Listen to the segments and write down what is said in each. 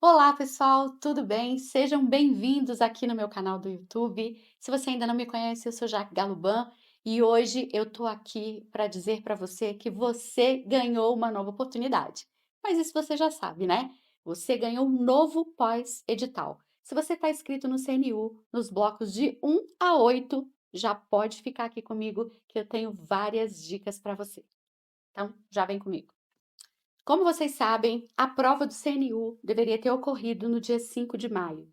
Olá, pessoal, tudo bem? Sejam bem-vindos aqui no meu canal do YouTube. Se você ainda não me conhece, eu sou Jaque Galuban e hoje eu tô aqui para dizer para você que você ganhou uma nova oportunidade. Mas isso você já sabe, né? Você ganhou um novo pós-edital. Se você está inscrito no CNU, nos blocos de 1 a 8, já pode ficar aqui comigo que eu tenho várias dicas para você. Então, já vem comigo. Como vocês sabem, a prova do CNU deveria ter ocorrido no dia 5 de maio,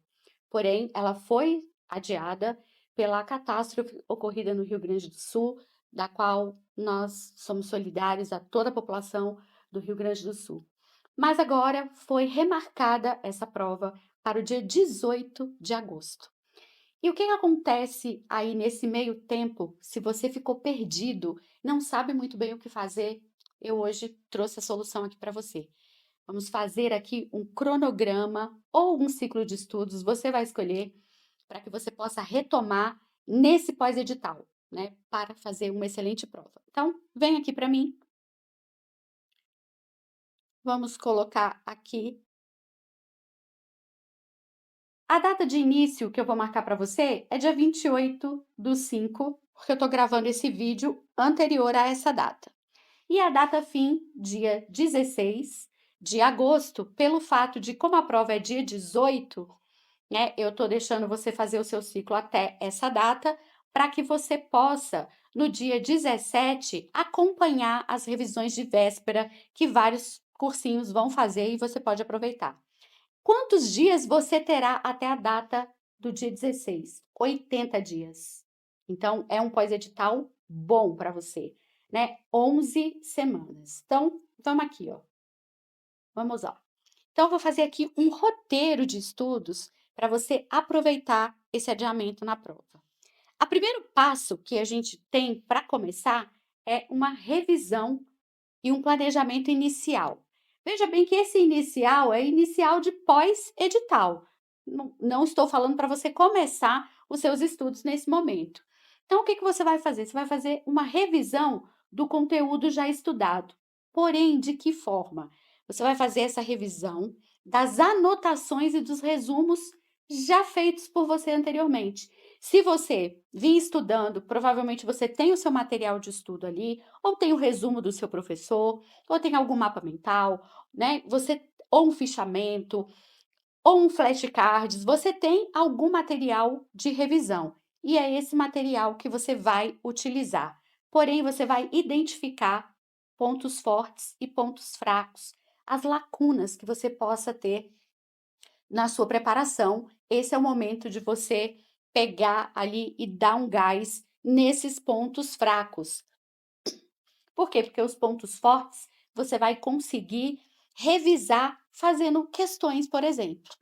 porém, ela foi adiada pela catástrofe ocorrida no Rio Grande do Sul, da qual nós somos solidários a toda a população do Rio Grande do Sul. Mas agora foi remarcada essa prova para o dia 18 de agosto. E o que acontece aí nesse meio tempo, se você ficou perdido, não sabe muito bem o que fazer? Eu hoje trouxe a solução aqui para você. Vamos fazer aqui um cronograma ou um ciclo de estudos, você vai escolher, para que você possa retomar nesse pós-edital, né, para fazer uma excelente prova. Então, vem aqui para mim, vamos colocar aqui a data de início que eu vou marcar para você é dia 28/5, porque eu estou gravando esse vídeo anterior a essa data. E a data fim, dia 16 de agosto, pelo fato de como a prova é dia 18, né, eu estou deixando você fazer o seu ciclo até essa data, para que você possa, no dia 17, acompanhar as revisões de véspera que vários cursinhos vão fazer e você pode aproveitar. Quantos dias você terá até a data do dia 16? 80 dias. Então, é um pós-edital bom para você, né? 11 semanas. Então, vamos aqui, ó. Vamos lá. Então, eu vou fazer aqui um roteiro de estudos para você aproveitar esse adiamento na prova. O primeiro passo que a gente tem para começar é uma revisão e um planejamento inicial. Veja bem que esse inicial é inicial de pós-edital. Não estou falando para você começar os seus estudos nesse momento. Então, o que você vai fazer? Você vai fazer uma revisão do conteúdo já estudado. Porém, de que forma? Você vai fazer essa revisão das anotações e dos resumos já feitos por você anteriormente. Se você vir estudando, provavelmente você tem o seu material de estudo ali, ou tem o resumo do seu professor, ou tem algum mapa mental, né? Você ou um fichamento, ou um flashcards, você tem algum material de revisão. E é esse material que você vai utilizar. Porém, você vai identificar pontos fortes e pontos fracos, as lacunas que você possa ter na sua preparação. Esse é o momento de você pegar ali e dar um gás nesses pontos fracos. Por quê? Porque os pontos fortes você vai conseguir revisar fazendo questões, por exemplo.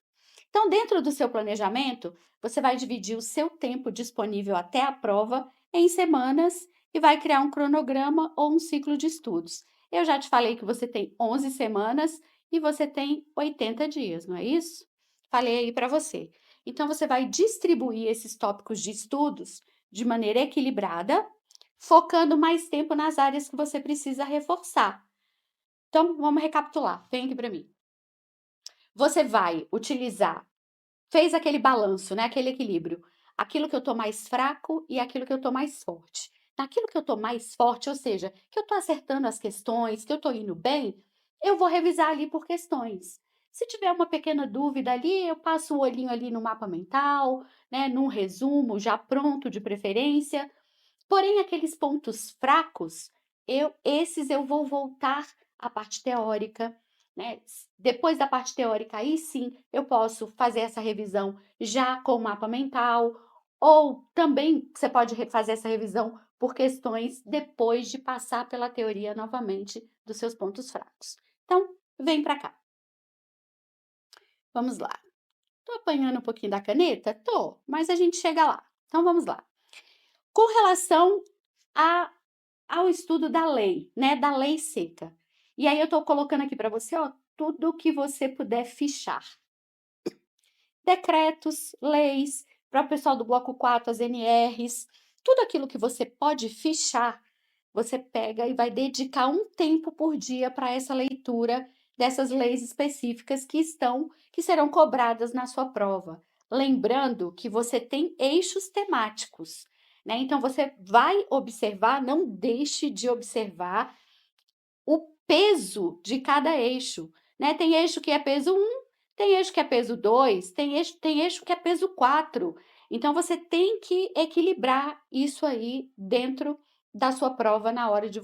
Então, dentro do seu planejamento, você vai dividir o seu tempo disponível até a prova em semanas e vai criar um cronograma ou um ciclo de estudos. Eu já te falei que você tem 11 semanas e você tem 80 dias, não é isso? Falei aí para você. Então, você vai distribuir esses tópicos de estudos de maneira equilibrada, focando mais tempo nas áreas que você precisa reforçar. Então, vamos recapitular. Vem aqui para mim. Você vai utilizar, fez aquele balanço, né, aquele equilíbrio, aquilo que eu estou mais fraco e aquilo que eu estou mais forte. Naquilo que eu estou mais forte, ou seja, que eu estou acertando as questões, que eu estou indo bem, eu vou revisar ali por questões. Se tiver uma pequena dúvida ali, eu passo o olhinho ali no mapa mental, né, num resumo já pronto de preferência. Porém, aqueles pontos fracos, esses eu vou voltar à parte teórica, né? Depois da parte teórica, aí sim eu posso fazer essa revisão já com o mapa mental, ou também você pode fazer essa revisão por questões depois de passar pela teoria novamente dos seus pontos fracos. Então, vem para cá. Vamos lá. Tô apanhando um pouquinho da caneta? Tô, mas a gente chega lá. Então vamos lá. Com relação a ao estudo da lei, né, da lei seca. E aí eu estou colocando aqui para você, ó, tudo que você puder fichar. Decretos, leis, para o pessoal do bloco 4, as NRs, tudo aquilo que você pode fichar, você pega e vai dedicar um tempo por dia para essa leitura dessas leis específicas que serão cobradas na sua prova. Lembrando que você tem eixos temáticos, né? Então você vai observar, não deixe de observar o peso de cada eixo, né? Tem eixo que é peso 1, tem eixo que é peso 2, tem eixo que é peso 4. Então você tem que equilibrar isso aí dentro da sua prova na hora de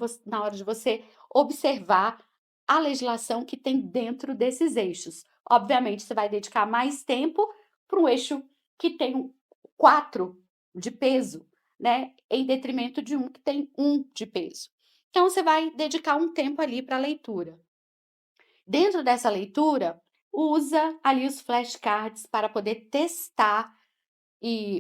você observar a legislação que tem dentro desses eixos. Obviamente, você vai dedicar mais tempo para um eixo que tem 4 de peso, né? Em detrimento de um que tem 1 de peso. Então, você vai dedicar um tempo ali para a leitura. Dentro dessa leitura, usa ali os flashcards para poder testar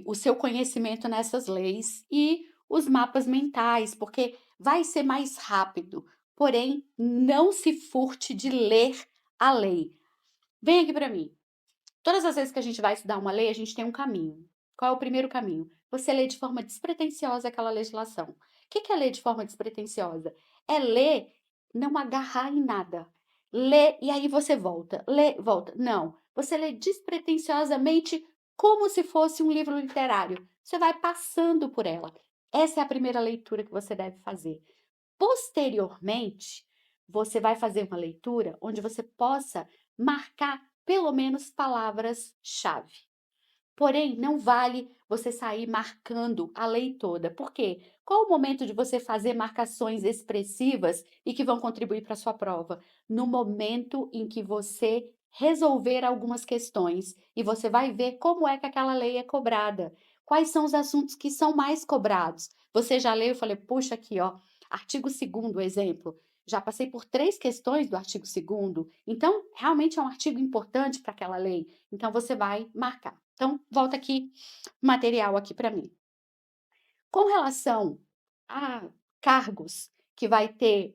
o seu conhecimento nessas leis e os mapas mentais, porque vai ser mais rápido. Porém, não se furte de ler a lei. Vem aqui para mim. Todas as vezes que a gente vai estudar uma lei, a gente tem um caminho. Qual é o primeiro caminho? Você lê de forma despretensiosa aquela legislação. O que é ler de forma despretensiosa? É ler, não agarrar em nada. Lê e aí você volta. Lê, volta. Não. Você lê despretensiosamente como se fosse um livro literário. Você vai passando por ela. Essa é a primeira leitura que você deve fazer. Posteriormente, você vai fazer uma leitura onde você possa marcar pelo menos palavras-chave. Porém, não vale você sair marcando a lei toda. Por quê? Qual o momento de você fazer marcações expressivas e que vão contribuir para a sua prova? No momento em que você resolver algumas questões e você vai ver como é que aquela lei é cobrada. Quais são os assuntos que são mais cobrados? Você já leu e falei, puxa, aqui, ó, artigo 2º, exemplo. Já passei por 3 questões do artigo 2º, então realmente é um artigo importante para aquela lei. Então você vai marcar. Então, volta aqui o material aqui para mim. Com relação a cargos que vai ter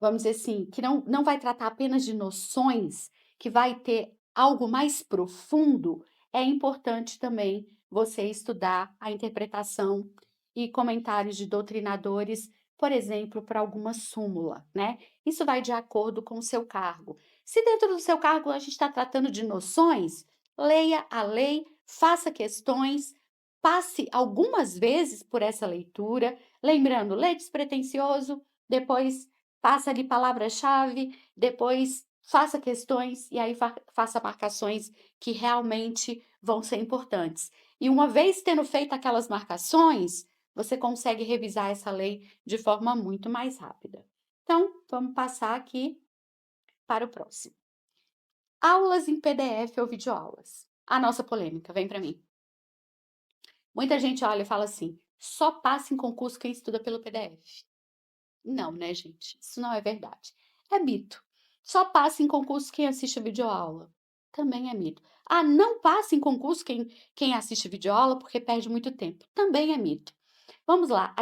vamos dizer assim, que não vai tratar apenas de noções, que vai ter algo mais profundo, é importante também você estudar a interpretação e comentários de doutrinadores, por exemplo, para alguma súmula, né? Isso vai de acordo com o seu cargo. Se dentro do seu cargo a gente está tratando de noções, leia a lei, faça questões, passe algumas vezes por essa leitura, lembrando, lê despretensioso, depois passa ali palavra-chave, depois faça questões e aí faça marcações que realmente vão ser importantes. E uma vez tendo feito aquelas marcações, você consegue revisar essa lei de forma muito mais rápida. Então, vamos passar aqui para o próximo. Aulas em PDF ou videoaulas. A nossa polêmica, vem para mim. Muita gente olha e fala assim: só passa em concurso quem estuda pelo PDF. Não, né, gente? Isso não é verdade. É mito. Só passa em concurso quem assiste a videoaula. Também é mito. Ah, não passa em concurso quem assiste videoaula porque perde muito tempo. Também é mito. Vamos lá,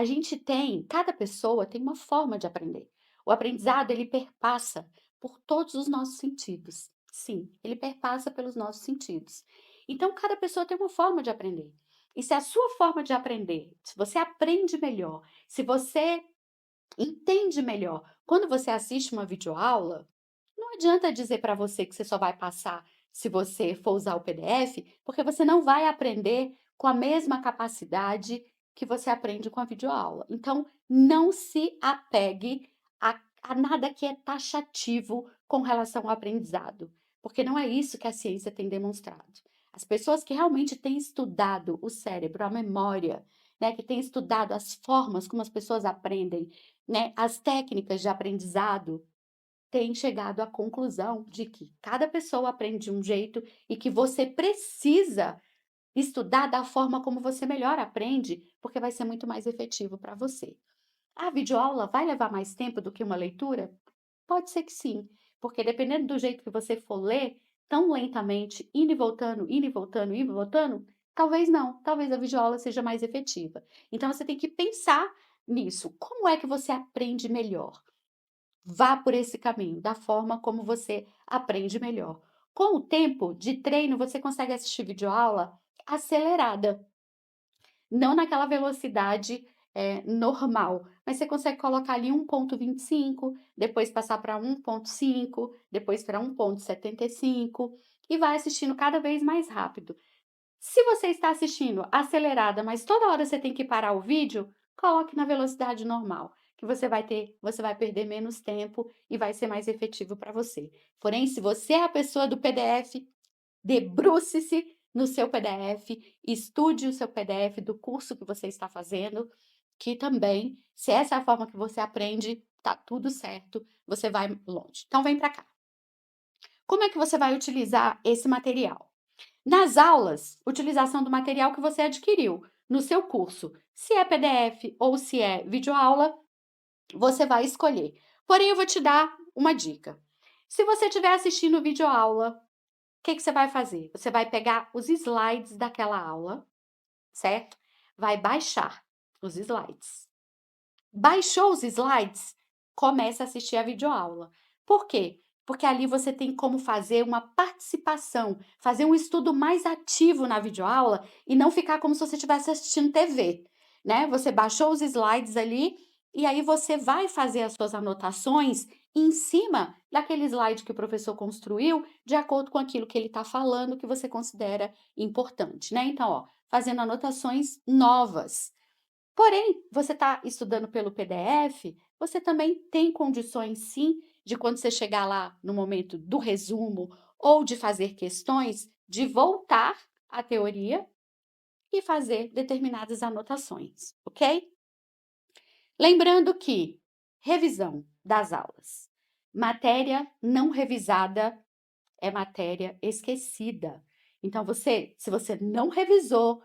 cada pessoa tem uma forma de aprender. O aprendizado, ele perpassa por todos os nossos sentidos. Sim, ele perpassa pelos nossos sentidos. Então, cada pessoa tem uma forma de aprender. E se a sua forma de aprender, se você aprende melhor, se você entende melhor. Quando você assiste uma videoaula, não adianta dizer para você que você só vai passar se você for usar o PDF, porque você não vai aprender com a mesma capacidade que você aprende com a videoaula. Então, não se apegue a nada que é taxativo com relação ao aprendizado, porque não é isso que a ciência tem demonstrado. As pessoas que realmente têm estudado o cérebro, a memória, né, que têm estudado as formas como as pessoas aprendem, né, as técnicas de aprendizado, têm chegado à conclusão de que cada pessoa aprende de um jeito e que você precisa estudar da forma como você melhor aprende, porque vai ser muito mais efetivo para você. A videoaula vai levar mais tempo do que uma leitura? Pode ser que sim, porque dependendo do jeito que você for ler, tão lentamente, indo e voltando, indo e voltando, indo e voltando, talvez não, talvez a videoaula seja mais efetiva. Então você tem que pensar nisso. Como é que você aprende melhor? Vá por esse caminho, da forma como você aprende melhor. Com o tempo de treino, você consegue assistir videoaula acelerada, não naquela velocidade normal, mas você consegue colocar ali 1,25, depois passar para 1,5, depois para 1,75 e vai assistindo cada vez mais rápido. Se você está assistindo acelerada, mas toda hora você tem que parar o vídeo, coloque na velocidade normal, que você vai perder menos tempo e vai ser mais efetivo para você. Porém, se você é a pessoa do PDF, debruce-se no seu PDF, estude o seu PDF do curso que você está fazendo, que também, se essa é a forma que você aprende, tá tudo certo, você vai longe. Então vem para cá. Como é que você vai utilizar esse material? Nas aulas, utilização do material que você adquiriu no seu curso. Se é PDF ou se é videoaula, você vai escolher. Porém, eu vou te dar uma dica. Se você estiver assistindo videoaula, o que você vai fazer? Você vai pegar os slides daquela aula, certo? Vai baixar os slides. Baixou os slides? Começa a assistir a videoaula. Por quê? Porque ali você tem como fazer uma participação, fazer um estudo mais ativo na videoaula e não ficar como se você estivesse assistindo TV, né? Você baixou os slides ali e aí você vai fazer as suas anotações em cima daquele slide que o professor construiu, de acordo com aquilo que ele está falando, que você considera importante, né? Então, ó, fazendo anotações novas. Porém, você está estudando pelo PDF, você também tem condições, sim, de quando você chegar lá no momento do resumo ou de fazer questões, de voltar à teoria e fazer determinadas anotações, ok? Lembrando que revisão das aulas. Matéria não revisada é matéria esquecida. Então, se você não revisou,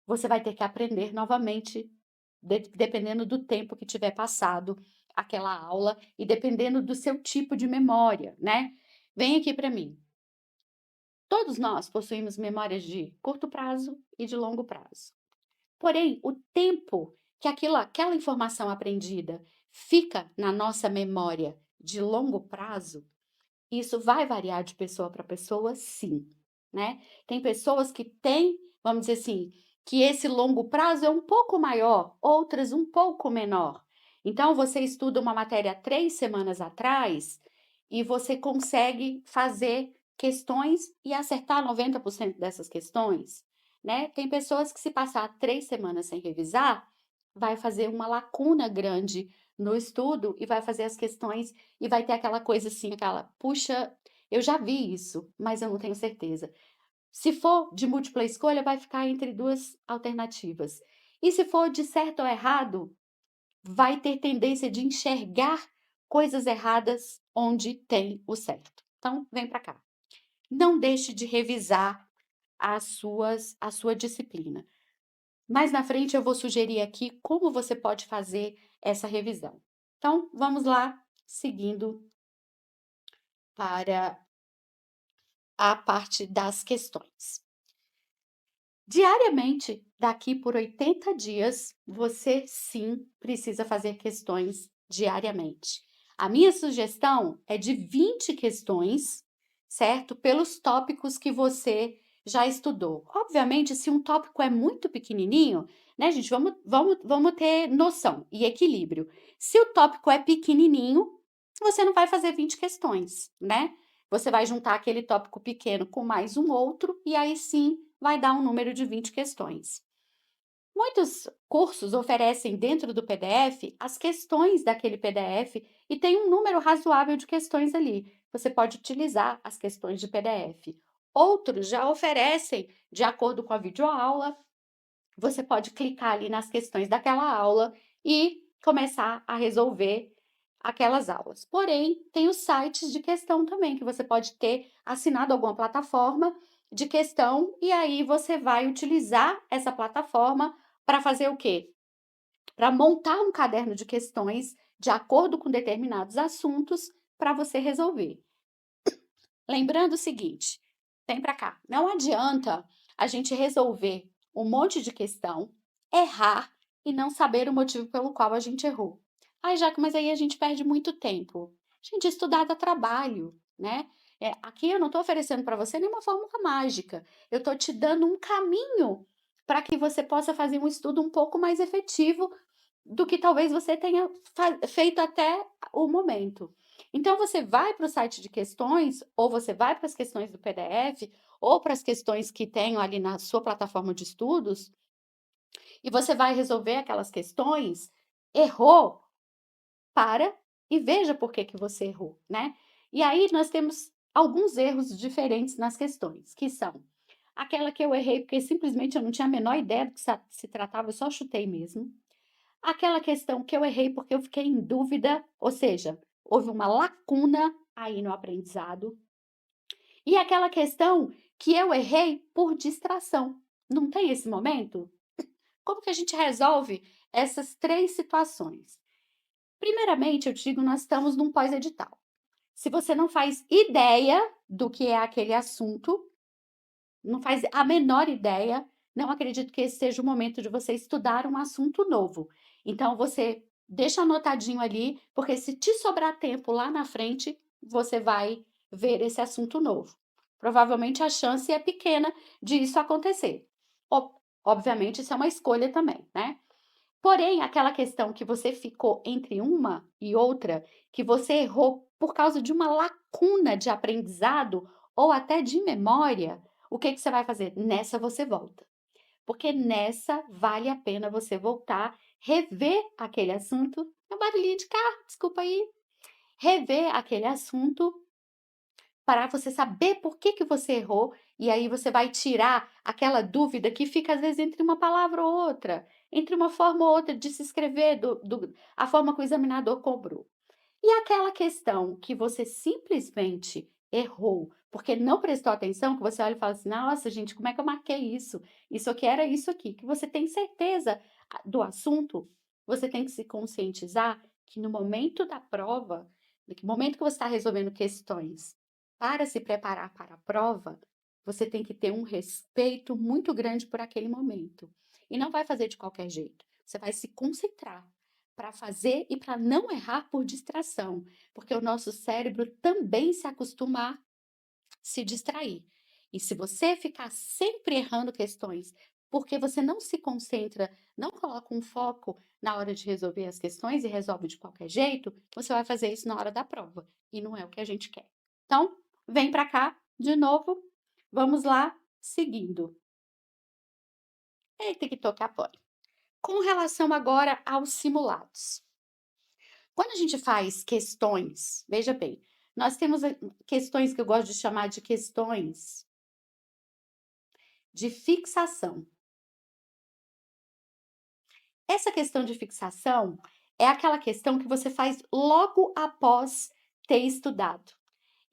você vai ter que aprender novamente dependendo do tempo que tiver passado aquela aula e dependendo do seu tipo de memória, né? Vem aqui para mim. Todos nós possuímos memórias de curto prazo e de longo prazo. Porém, o tempo que aquela informação aprendida fica na nossa memória de longo prazo, isso vai variar de pessoa para pessoa, sim, né? Tem pessoas que têm, vamos dizer assim, que esse longo prazo é um pouco maior, outras um pouco menor. Então, você estuda uma matéria 3 semanas atrás e você consegue fazer questões e acertar 90% dessas questões, né? Tem pessoas que se passar 3 semanas sem revisar, vai fazer uma lacuna grande no estudo e vai fazer as questões e vai ter aquela coisa assim, aquela, puxa, eu já vi isso, mas eu não tenho certeza. Se for de múltipla escolha, vai ficar entre duas alternativas. E se for de certo ou errado, vai ter tendência de enxergar coisas erradas onde tem o certo. Então, vem para cá. Não deixe de revisar a sua disciplina. Mais na frente eu vou sugerir aqui como você pode fazer essa revisão. Então, vamos lá, seguindo para a parte das questões. Diariamente, daqui por 80 dias, você sim precisa fazer questões diariamente. A minha sugestão é de 20 questões, certo? Pelos tópicos que você já estudou. Obviamente, se um tópico é muito pequenininho, né, gente? Vamos ter noção e equilíbrio. Se o tópico é pequenininho, você não vai fazer 20 questões, né? Você vai juntar aquele tópico pequeno com mais um outro, e aí sim vai dar um número de 20 questões. Muitos cursos oferecem dentro do PDF as questões daquele PDF e tem um número razoável de questões ali. Você pode utilizar as questões de PDF. Outros já oferecem, de acordo com a videoaula, você pode clicar ali nas questões daquela aula e começar a resolver aquelas aulas. Porém, tem os sites de questão também, que você pode ter assinado alguma plataforma de questão e aí você vai utilizar essa plataforma para fazer o quê? Para montar um caderno de questões de acordo com determinados assuntos para você resolver. Lembrando o seguinte, vem para cá, não adianta a gente resolver um monte de questão, errar e não saber o motivo pelo qual a gente errou. Ai, Jaque, mas aí a gente perde muito tempo. Gente, estudar dá trabalho, né? Aqui eu não estou oferecendo para você nenhuma fórmula mágica. Eu estou te dando um caminho para que você possa fazer um estudo um pouco mais efetivo do que talvez você tenha feito até o momento. Então, você vai para o site de questões, ou você vai para as questões do PDF, ou para as questões que tenham ali na sua plataforma de estudos, e você vai resolver aquelas questões. Errou, para e veja por que que você errou, né? E aí nós temos alguns erros diferentes nas questões, que são aquela que eu errei porque simplesmente eu não tinha a menor ideia do que se tratava, eu só chutei mesmo. Aquela questão que eu errei porque eu fiquei em dúvida, ou seja, houve uma lacuna aí no aprendizado. E aquela questão que eu errei por distração. Não tem esse momento? Como que a gente resolve essas três situações? Primeiramente, eu digo, nós estamos num pós-edital. Se você não faz ideia do que é aquele assunto, não faz a menor ideia, não acredito que esse seja o momento de você estudar um assunto novo. Então, você deixa anotadinho ali, porque se te sobrar tempo lá na frente, você vai ver esse assunto novo. Provavelmente a chance é pequena de isso acontecer. Obviamente, isso é uma escolha também, né? Porém, aquela questão que você ficou entre uma e outra, que você errou por causa de uma lacuna de aprendizado ou até de memória, o que que você vai fazer? Nessa você volta, porque nessa vale a pena você voltar, rever aquele assunto. É um barulhinho de carro, desculpa aí. Rever aquele assunto para você saber por que que você errou, e aí você vai tirar aquela dúvida que fica às vezes entre uma palavra ou outra, entre uma forma ou outra de se escrever, a forma que o examinador cobrou. E aquela questão que você simplesmente errou, porque não prestou atenção, que você olha e fala assim: nossa, gente, como é que eu marquei isso? Isso aqui era isso aqui, que você tem certeza do assunto, você tem que se conscientizar que no momento da prova, no momento que você está resolvendo questões para se preparar para a prova, você tem que ter um respeito muito grande por aquele momento. E não vai fazer de qualquer jeito. Você vai se concentrar para fazer e para não errar por distração, porque o nosso cérebro também se acostuma a se distrair. E se você ficar sempre errando questões, porque você não se concentra, não coloca um foco na hora de resolver as questões e resolve de qualquer jeito, você vai fazer isso na hora da prova. E não é o que a gente quer. Então, vem para cá de novo. Vamos lá, seguindo. Eita, que toque apoio. Com relação agora aos simulados. Quando a gente faz questões, veja bem, nós temos questões que eu gosto de chamar de questões de fixação. Essa questão de fixação é aquela questão que você faz logo após ter estudado.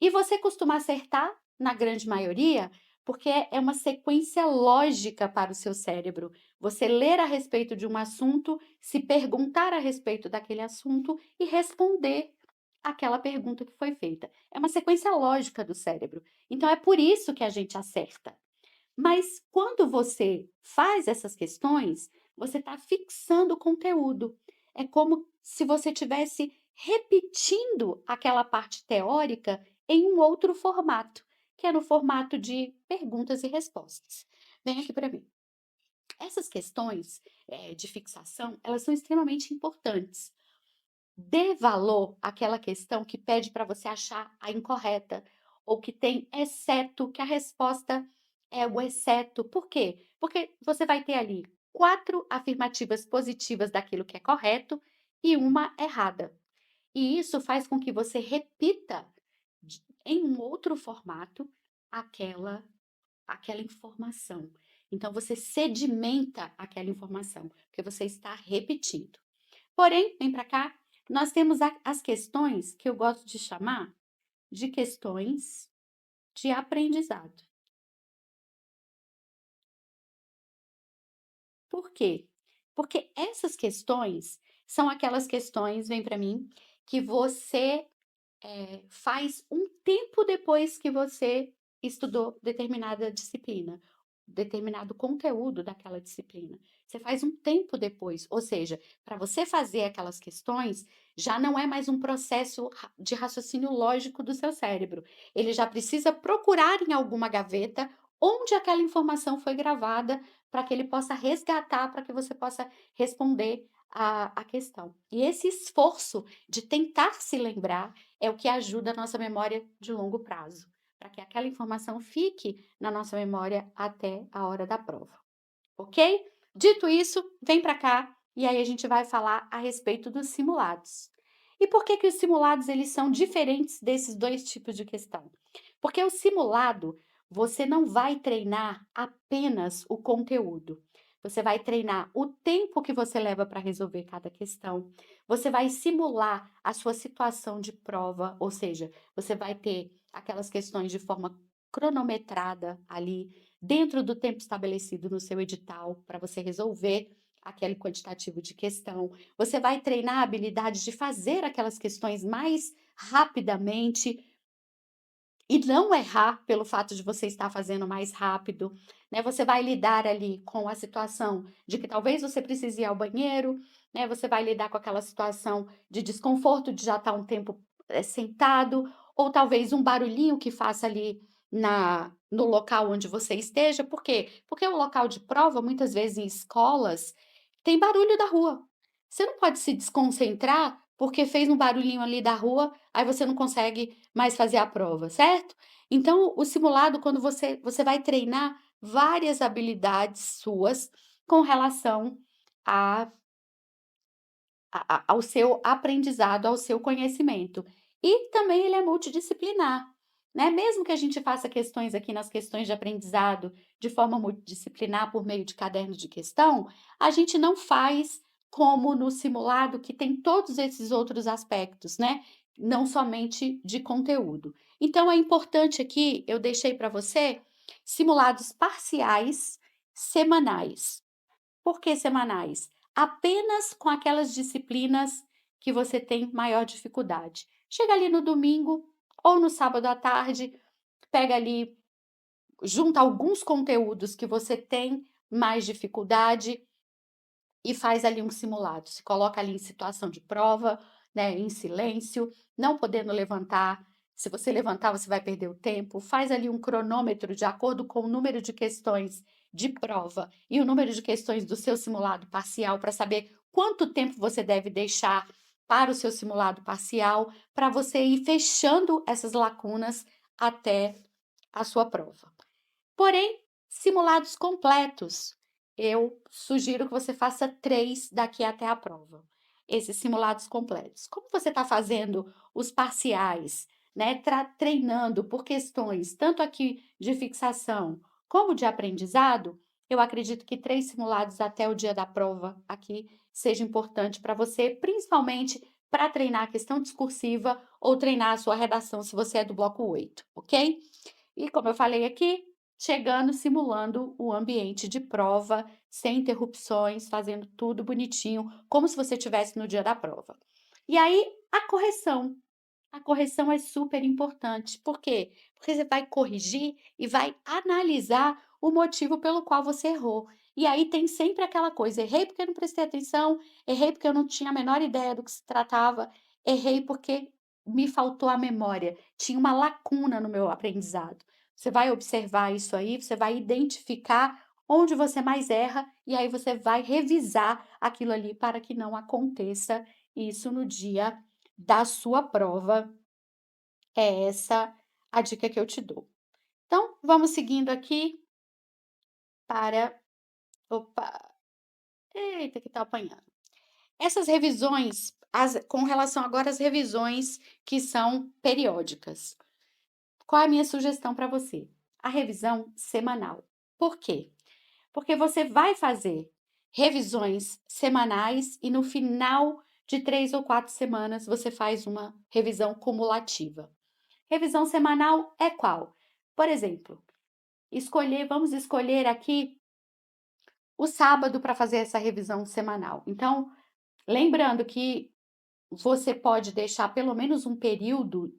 E você costuma acertar, na grande maioria, porque é uma sequência lógica para o seu cérebro. Você ler a respeito de um assunto, se perguntar a respeito daquele assunto e responder aquela pergunta que foi feita. É uma sequência lógica do cérebro. Então é por isso que a gente acerta. Mas quando você faz essas questões, você está fixando o conteúdo. É como se você estivesse repetindo aquela parte teórica em um outro formato, que é no formato de perguntas e respostas. Vem aqui para mim. Essas questões de fixação, elas são extremamente importantes. Dê valor àquela questão que pede para você achar a incorreta, ou que tem exceto, que a resposta é o exceto. Por quê? Porque você vai ter ali 4 afirmativas positivas daquilo que é correto e uma errada. E isso faz com que você repita em um outro formato aquela informação. Então você sedimenta aquela informação, porque você está repetindo. Porém, vem para cá, nós temos as questões que eu gosto de chamar de questões de aprendizado. Por quê? Porque essas questões são aquelas questões, vem para mim, que você faz um tempo depois que você estudou determinada disciplina, determinado conteúdo daquela disciplina. Você faz um tempo depois, ou seja, para você fazer aquelas questões, já não é mais um processo de raciocínio lógico do seu cérebro. Ele já precisa procurar em alguma gaveta onde aquela informação foi gravada para que ele possa resgatar, para que você possa responder a questão. E esse esforço de tentar se lembrar é o que ajuda a nossa memória de longo prazo, para que aquela informação fique na nossa memória até a hora da prova, ok? Dito isso, vem para cá e aí a gente vai falar a respeito dos simulados. E por que que os simulados eles são diferentes desses dois tipos de questão? Porque o simulado, você não vai treinar apenas o conteúdo. Você vai treinar o tempo que você leva para resolver cada questão. Você vai simular a sua situação de prova, ou seja, você vai ter aquelas questões de forma cronometrada ali, dentro do tempo estabelecido no seu edital, para você resolver aquele quantitativo de questão. Você vai treinar a habilidade de fazer aquelas questões mais rapidamente, e não errar pelo fato de você estar fazendo mais rápido, né, você vai lidar ali com a situação de que talvez você precise ir ao banheiro, né, você vai lidar com aquela situação de desconforto de já estar um tempo, sentado, ou talvez um barulhinho que faça ali no local onde você esteja, por quê? Porque o local de prova, muitas vezes em escolas, tem barulho da rua. Você não pode se desconcentrar, porque fez um barulhinho ali da rua, aí você não consegue mais fazer a prova, certo? Então, o simulado, quando você vai treinar várias habilidades suas com relação a ao seu aprendizado, ao seu conhecimento. E também ele é multidisciplinar, né? Mesmo que a gente faça questões aqui nas questões de aprendizado de forma multidisciplinar por meio de caderno de questão, a gente não faz como no simulado que tem todos esses outros aspectos, né? Não somente de conteúdo. Então é importante aqui, eu deixei para você simulados parciais semanais. Por que semanais? Apenas com aquelas disciplinas que você tem maior dificuldade. Chega ali no domingo ou no sábado à tarde, pega ali, junta alguns conteúdos que você tem mais dificuldade e faz ali um simulado. Se coloca ali em situação de prova, né, em silêncio, não podendo levantar. Se você levantar, você vai perder o tempo. Faz ali um cronômetro de acordo com o número de questões de prova e o número de questões do seu simulado parcial para saber quanto tempo você deve deixar para o seu simulado parcial, para você ir fechando essas lacunas até a sua prova. Porém, simulados completos, eu sugiro que você faça 3 daqui até a prova. Esses simulados completos. Como você está fazendo os parciais, né, treinando por questões tanto aqui de fixação como de aprendizado, eu acredito que 3 simulados até o dia da prova aqui seja importante para você, principalmente para treinar a questão discursiva ou treinar a sua redação, se você é do bloco 8, ok? E como eu falei aqui, chegando, simulando o ambiente de prova, sem interrupções, fazendo tudo bonitinho, como se você estivesse no dia da prova. E aí, a correção. A correção é super importante. Por quê? Porque você vai corrigir e vai analisar o motivo pelo qual você errou. E aí tem sempre aquela coisa: errei porque eu não prestei atenção, errei porque eu não tinha a menor ideia do que se tratava, errei porque me faltou a memória, tinha uma lacuna no meu aprendizado. Você vai observar isso aí, você vai identificar onde você mais erra e aí você vai revisar aquilo ali para que não aconteça isso no dia da sua prova. É essa a dica que eu te dou. Então, vamos seguindo aqui para. Opa! Eita, que tá apanhando. Essas revisões, com relação agora às revisões que são periódicas. Qual é a minha sugestão para você? A revisão semanal. Por quê? Porque você vai fazer revisões semanais e no final de 3 ou 4 semanas você faz uma revisão cumulativa. Revisão semanal é qual? Por exemplo, vamos escolher aqui o sábado para fazer essa revisão semanal. Então, lembrando que você pode deixar pelo menos um período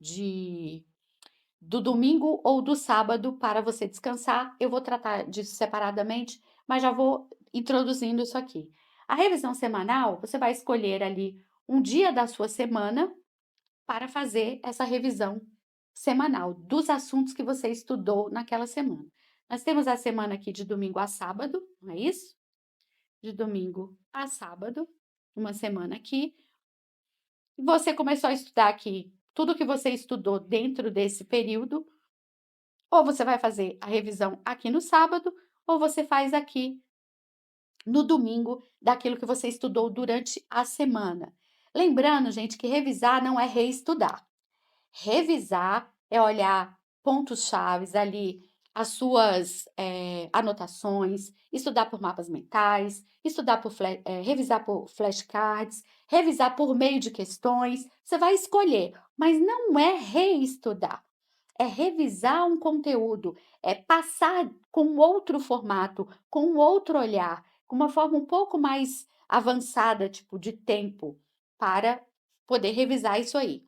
do domingo ou do sábado para você descansar. Eu vou tratar disso separadamente, mas já vou introduzindo isso aqui. A revisão semanal, você vai escolher ali um dia da sua semana para fazer essa revisão semanal dos assuntos que você estudou naquela semana. Nós temos a semana aqui de domingo a sábado, não é isso? De domingo a sábado. uma semana aqui. Você começou a estudar aqui tudo que você estudou dentro desse período, ou você vai fazer a revisão aqui no sábado, ou você faz aqui no domingo daquilo que você estudou durante a semana. Lembrando, gente, que revisar não é reestudar. Revisar é olhar pontos chaves ali, as suas anotações, estudar por mapas mentais, estudar revisar por flashcards, revisar por meio de questões. Você vai escolher, mas não é reestudar. É revisar um conteúdo, é passar com outro formato, com outro olhar, com uma forma um pouco mais avançada, tipo de tempo, para poder revisar isso aí.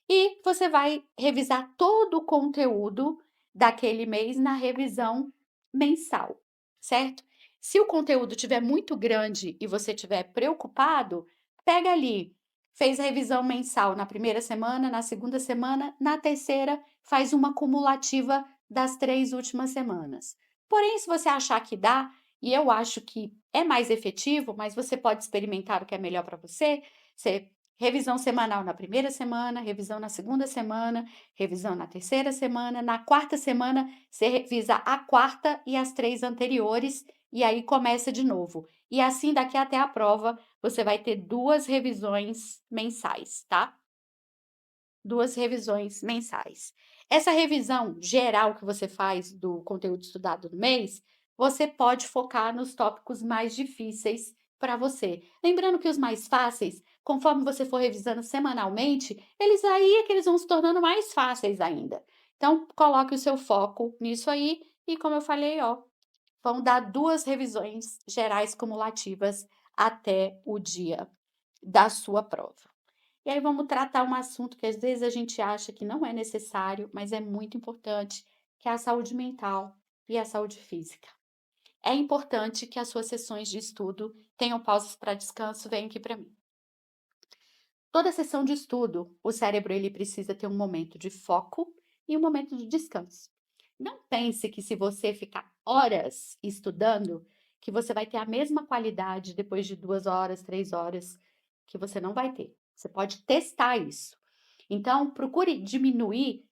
E você vai revisar todo o conteúdo daquele mês na revisão mensal, certo? Se o conteúdo estiver muito grande e você estiver preocupado, pega ali, fez a revisão mensal na primeira semana, na segunda semana, na terceira, faz uma cumulativa das 3 últimas semanas. Porém, se você achar que dá, e eu acho que é mais efetivo, mas você pode experimentar o que é melhor para você, você revisão semanal na primeira semana, revisão na segunda semana, revisão na terceira semana, na quarta semana você revisa a quarta e as 3 anteriores, e aí começa de novo. E assim daqui até a prova, você vai ter 2 revisões mensais, tá? 2 revisões mensais. Essa revisão geral que você faz do conteúdo estudado no mês, você pode focar nos tópicos mais difíceis para você. Lembrando que os mais fáceis, conforme você for revisando semanalmente, eles vão se tornando mais fáceis ainda. Então, coloque o seu foco nisso aí e, como eu falei, ó, vão dar 2 revisões gerais cumulativas até o dia da sua prova. E aí vamos tratar um assunto que às vezes a gente acha que não é necessário, mas é muito importante, que é a saúde mental e a saúde física. É importante que as suas sessões de estudo tenham pausas para descanso, vem aqui para mim. Toda sessão de estudo, o cérebro ele precisa ter um momento de foco e um momento de descanso. Não pense que se você ficar horas estudando, que você vai ter a mesma qualidade depois de 2 horas, 3 horas, que você não vai ter. Você pode testar isso. Então, procure diminuir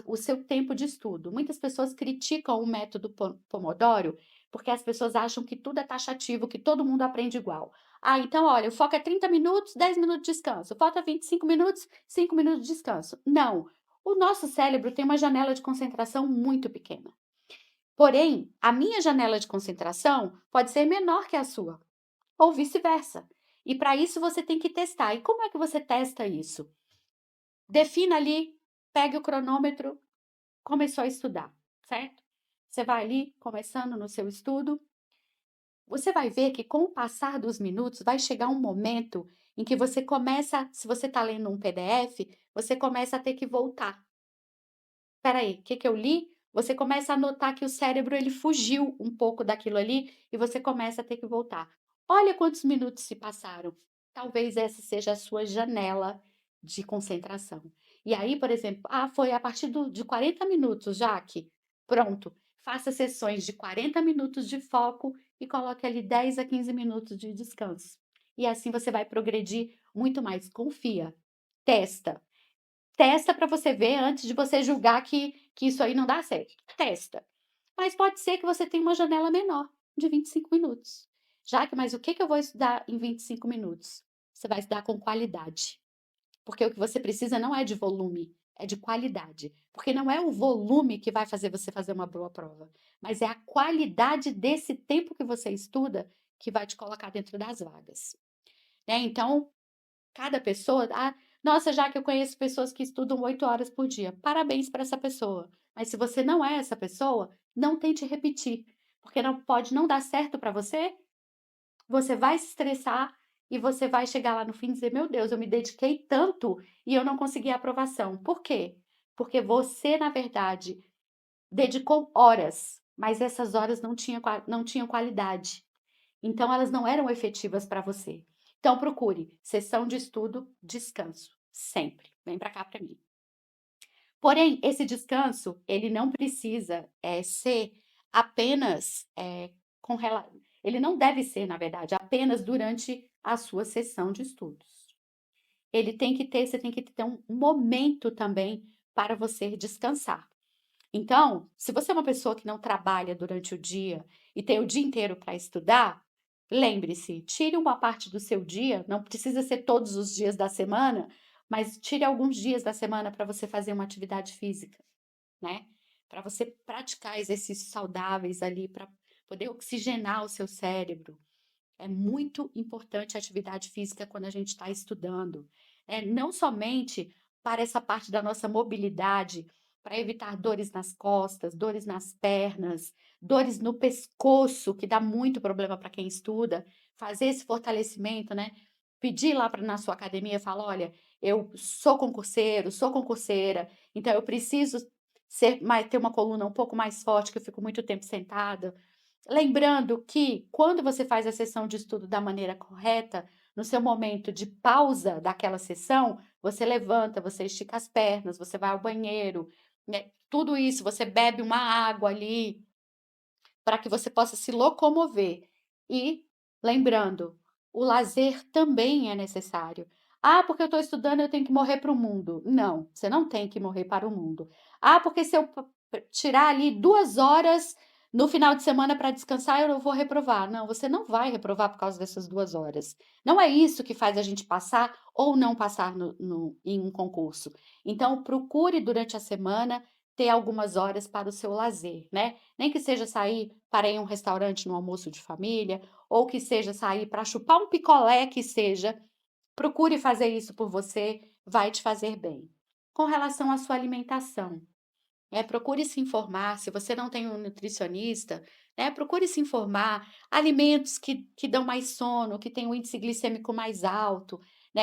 o seu tempo de estudo. Muitas pessoas criticam o método Pomodoro porque as pessoas acham que tudo é taxativo, que todo mundo aprende igual. Ah, então, olha, o foco é 30 minutos, 10 minutos de descanso. Falta 25 minutos, 5 minutos de descanso. Não. O nosso cérebro tem uma janela de concentração muito pequena. Porém, a minha janela de concentração pode ser menor que a sua, ou vice-versa. E para isso você tem que testar. E como é que você testa isso? Defina ali, pegue o cronômetro, começou a estudar, certo? Você vai ali, começando no seu estudo, você vai ver que com o passar dos minutos vai chegar um momento em que você começa, se você está lendo um PDF, você começa a ter que voltar. Espera aí, o que que eu li? Você começa a notar que o cérebro ele fugiu um pouco daquilo ali e você começa a ter que voltar. Olha quantos minutos se passaram. Talvez essa seja a sua janela de concentração. E aí, por exemplo, foi a partir de 40 minutos, Jaque. Pronto. Faça sessões de 40 minutos de foco e coloque ali 10 a 15 minutos de descanso. E assim você vai progredir muito mais. Confia. Testa. Testa para você ver antes de você julgar que isso aí não dá certo. Testa. Mas pode ser que você tenha uma janela menor, de 25 minutos. Mas o que que eu vou estudar em 25 minutos? Você vai estudar com qualidade. Porque o que você precisa não é de volume, é de qualidade. Porque não é o volume que vai fazer você fazer uma boa prova, mas é a qualidade desse tempo que você estuda que vai te colocar dentro das vagas. Né? Então, cada pessoa, nossa, já que eu conheço pessoas que estudam 8 horas por dia. Parabéns para essa pessoa. Mas se você não é essa pessoa, não tente repetir, porque não pode não dar certo para você. Você vai se estressar e você vai chegar lá no fim e dizer: "Meu Deus, eu me dediquei tanto e eu não consegui a aprovação". Por quê? Porque você, na verdade, dedicou horas, mas essas horas não tinham qualidade. Então, elas não eram efetivas para você. Então, procure sessão de estudo, descanso, sempre. Vem para cá para mim. Porém, esse descanso, ele não precisa ser apenas com relação. Ele não deve ser, na verdade, apenas durante a sua sessão de estudos. Ele tem que ter, você tem que ter um momento também para você descansar. Então, se você é uma pessoa que não trabalha durante o dia e tem o dia inteiro para estudar, lembre-se, tire uma parte do seu dia, não precisa ser todos os dias da semana, mas tire alguns dias da semana para você fazer uma atividade física, né? Para você praticar exercícios saudáveis ali, para poder oxigenar o seu cérebro. É muito importante a atividade física quando a gente está estudando, não somente para essa parte da nossa mobilidade, para evitar dores nas costas, dores nas pernas, dores no pescoço, que dá muito problema para quem estuda, fazer esse fortalecimento, né? Pedir lá na sua academia, falar, olha, eu sou concurseiro, sou concurseira, então eu preciso ter uma coluna um pouco mais forte, que eu fico muito tempo sentada. Lembrando que quando você faz a sessão de estudo da maneira correta, no seu momento de pausa daquela sessão, você levanta, você estica as pernas, você vai ao banheiro, né? Tudo isso, você bebe uma água ali para que você possa se locomover. E lembrando, o lazer também é necessário. Ah, porque eu estou estudando, eu tenho que morrer para o mundo. Não, você não tem que morrer para o mundo. Ah, porque se eu tirar ali 2 horas no final de semana para descansar, eu não vou reprovar. Não, você não vai reprovar por causa dessas 2 horas. Não é isso que faz a gente passar ou não passar em um concurso. Então, procure durante a semana ter algumas horas para o seu lazer, né? Nem que seja sair para ir a um restaurante no almoço de família, ou que seja sair para chupar um picolé que seja, procure fazer isso por você, vai te fazer bem. Com relação à sua alimentação, procure se informar, se você não tem um nutricionista, procure se informar, alimentos que dão mais sono, que tem um índice glicêmico mais alto,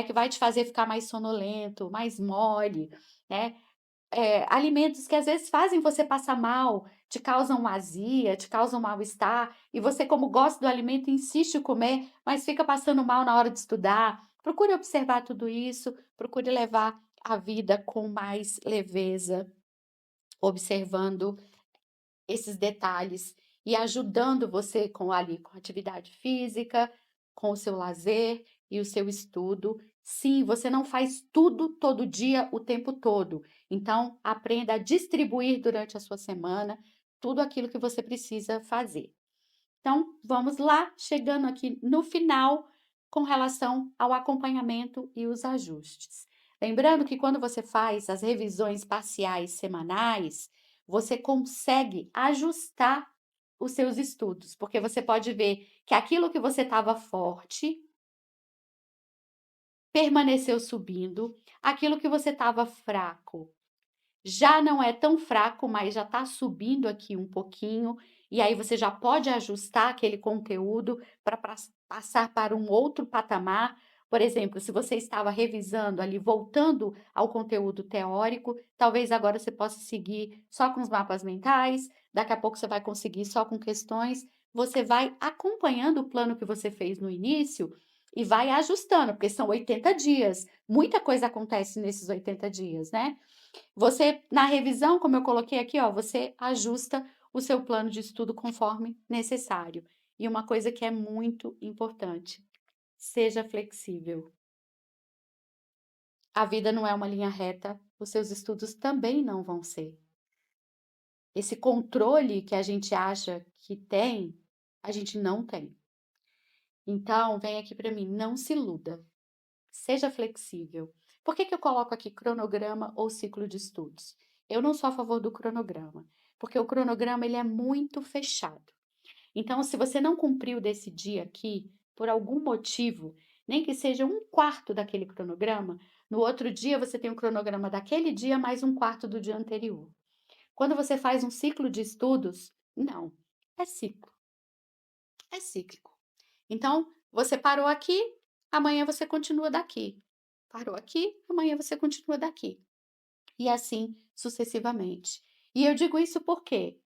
que vai te fazer ficar mais sonolento, mais mole, né? Alimentos que às vezes fazem você passar mal, te causam azia, te causam mal-estar, e você, como gosta do alimento, insiste em comer, mas fica passando mal na hora de estudar. Procure observar tudo isso, procure levar a vida com mais leveza, observando esses detalhes e ajudando você com atividade física, com o seu lazer e o seu estudo. Sim, você não faz tudo todo dia, o tempo todo. Então, aprenda a distribuir durante a sua semana tudo aquilo que você precisa fazer. Então, vamos lá, chegando aqui no final com relação ao acompanhamento e os ajustes. Lembrando que quando você faz as revisões parciais semanais, você consegue ajustar os seus estudos, porque você pode ver que aquilo que você estava forte permaneceu subindo, aquilo que você estava fraco já não é tão fraco, mas já está subindo aqui um pouquinho, e aí você já pode ajustar aquele conteúdo para passar para um outro patamar. Por exemplo, se você estava revisando ali, voltando ao conteúdo teórico, talvez agora você possa seguir só com os mapas mentais, daqui a pouco você vai conseguir só com questões. Você vai acompanhando o plano que você fez no início e vai ajustando, porque são 80 dias. Muita coisa acontece nesses 80 dias, né? Você, na revisão, como eu coloquei aqui, ó, você ajusta o seu plano de estudo conforme necessário. E uma coisa que é muito importante, seja flexível. A vida não é uma linha reta, os seus estudos também não vão ser. Esse controle que a gente acha que tem, a gente não tem. Então, vem aqui para mim, não se iluda. Seja flexível. Por que eu coloco aqui cronograma ou ciclo de estudos? Eu não sou a favor do cronograma, porque o cronograma ele é muito fechado. Então, se você não cumpriu desse dia aqui, por algum motivo, nem que seja um quarto daquele cronograma, no outro dia você tem o cronograma daquele dia mais um quarto do dia anterior. Quando você faz um ciclo de estudos, não, é ciclo, é cíclico. Então, você parou aqui, amanhã você continua daqui. Parou aqui, amanhã você continua daqui. E assim sucessivamente. E eu digo isso porque,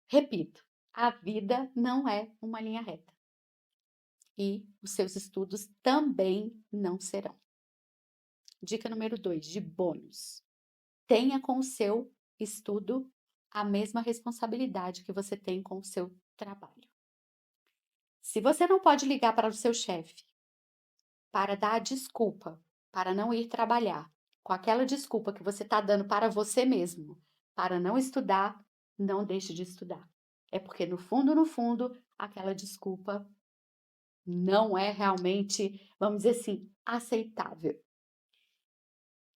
repito, a vida não é uma linha reta. E os seus estudos também não serão. Dica número 2, de bônus. Tenha com o seu estudo a mesma responsabilidade que você tem com o seu trabalho. Se você não pode ligar para o seu chefe para dar desculpa, para não ir trabalhar, com aquela desculpa que você está dando para você mesmo, para não estudar, não deixe de estudar. É porque no fundo, aquela desculpa não é realmente, vamos dizer assim, aceitável.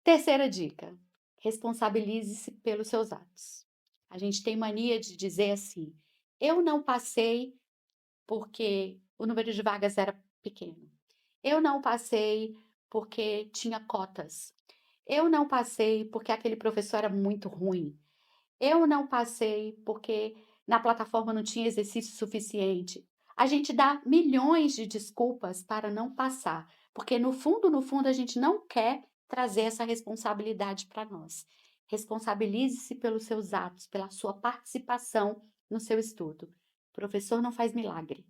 Terceira dica: responsabilize-se pelos seus atos. A gente tem mania de dizer assim: eu não passei porque o número de vagas era pequeno. Eu não passei porque tinha cotas. Eu não passei porque aquele professor era muito ruim. Eu não passei porque na plataforma não tinha exercício suficiente. A gente dá milhões de desculpas para não passar, porque no fundo, a gente não quer trazer essa responsabilidade para nós. Responsabilize-se pelos seus atos, pela sua participação no seu estudo. O professor não faz milagre.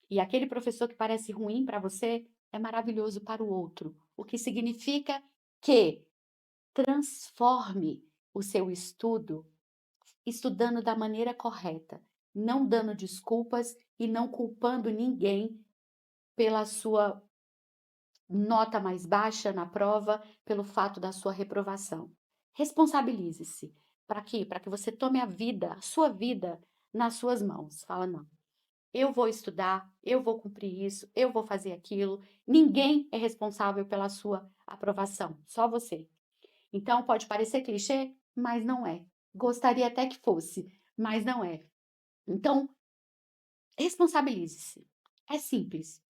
E aquele professor que parece ruim para você é maravilhoso para o outro, o que significa que transforme o seu estudo estudando da maneira correta, não dando desculpas e não culpando ninguém pela sua nota mais baixa na prova, pelo fato da sua reprovação. Responsabilize-se. Para quê? Para que você tome a sua vida nas suas mãos. Fala, não, eu vou estudar, eu vou cumprir isso, eu vou fazer aquilo. Ninguém é responsável pela sua aprovação, só você. Então, pode parecer clichê, mas não é. Gostaria até que fosse, mas não é. Então, responsabilize-se. É simples.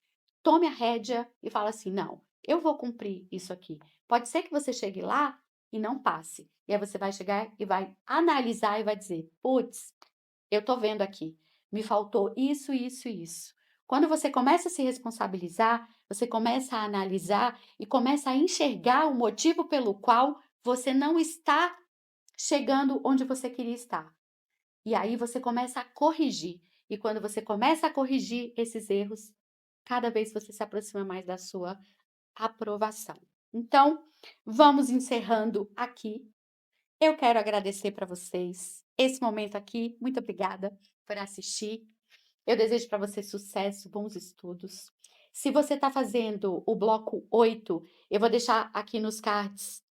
Tome a rédea e fala assim: não, eu vou cumprir isso aqui. Pode ser que você chegue lá e não passe. E aí você vai chegar e vai analisar e vai dizer: putz, eu tô vendo aqui, me faltou isso, isso e isso. Quando você começa a se responsabilizar, você começa a analisar e começa a enxergar o motivo pelo qual você não está chegando onde você queria estar. E aí você começa a corrigir. E quando você começa a corrigir esses erros, cada vez você se aproxima mais da sua aprovação. Então, vamos encerrando aqui. Eu quero agradecer para vocês esse momento aqui. Muito obrigada por assistir. Eu desejo para você sucesso, bons estudos. Se você está fazendo o bloco 8, eu vou deixar aqui nos cards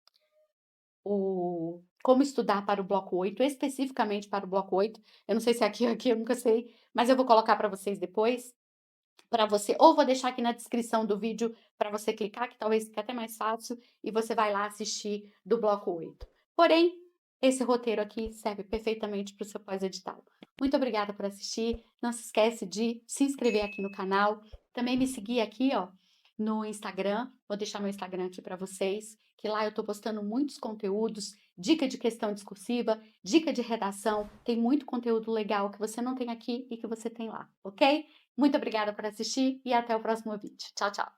o como estudar para o bloco 8, especificamente para o bloco 8. Eu não sei se é aqui eu nunca sei, mas eu vou colocar para vocês depois, para você, ou vou deixar aqui na descrição do vídeo para você clicar, que talvez fique até mais fácil, e você vai lá assistir do bloco 8. Porém, esse roteiro aqui serve perfeitamente para o seu pós-edital. Muito obrigada por assistir. Não se esquece de se inscrever aqui no canal. Também me seguir aqui, ó, no Instagram. Vou deixar meu Instagram aqui para vocês, que lá eu estou postando muitos conteúdos, dica de questão discursiva, dica de redação. Tem muito conteúdo legal que você não tem aqui e que você tem lá, ok? Muito obrigada por assistir e até o próximo vídeo. Tchau, tchau!